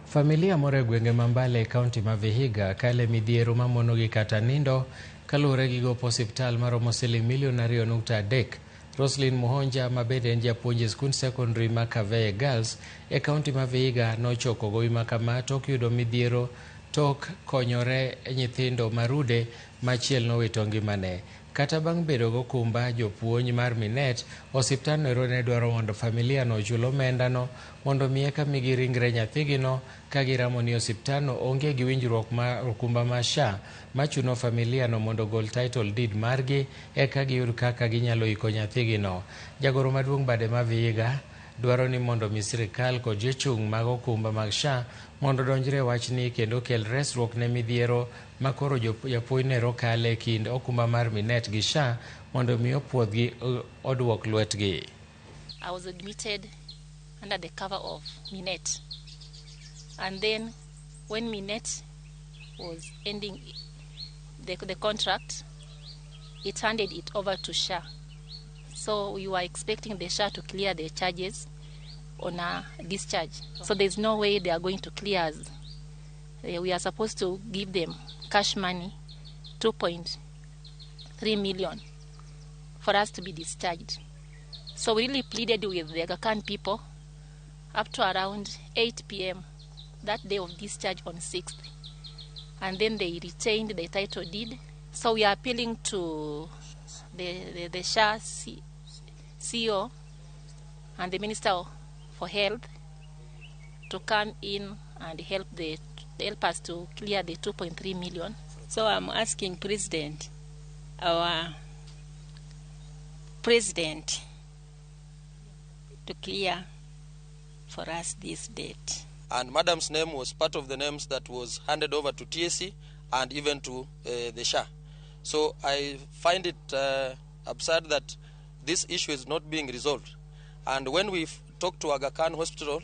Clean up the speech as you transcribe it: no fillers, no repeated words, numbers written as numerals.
Familia moro e gwenge mambale kaunti ma Vihiga kale midhiero mamonogi kata nindo kaluwore gi gopo osiptal maromo siling $2.3 million. Roslyn Muhonja mabende en japuonj e skund secondary ma Kaveye Girls e kaunti ma Vihiga nochoko gowi makama tok yudo midhiero tok konyore nyithindo marude machiel nowito ngimane. Kata bang' bedo gokumba jopuonj mar Minet, osiptal no ne dwaro mondo familia no chul omendano mondo mi eka migi ringre nyathigino ka giramo ni osiptal no onge gi winjruok mar okumba ma SHA machuno familia no mondo gol title deed margi eka giyud kaka ginyalo iko nyathigino. Jagoro maduong' bade ma Vihiga dwaro ni mondo mi sirikal kod jochung' mag okumba mag SHA mondo donjre wachni kendo kel resruok ne midhiero makoro japuonj nero kale kind okumba mar Minet gi SHA mondo mi opuodhgi oduok lwetgi. I was admitted under the cover of Minet, and then when Minet was ending the contract, it handed it over to SHA. So we were expecting the SHA to clear the charges on a discharge. So there's no way they are going to clear us. We are supposed to give them cash money, 2.3 million, for us to be discharged. So we really pleaded with the Aga Khan people up to around 8 p.m. that day of discharge on 6th. And then they retained the title deed. So we are appealing to the SHA CEO and the Minister for Health to come in and help us to clear the 2.3 million. So I'm asking President, our President, to clear for us this debt. And Madam's name was part of the names that was handed over to TSC and even to the SHA. So I find it absurd that this issue is not being resolved. And when we talked to Aga Khan Hospital,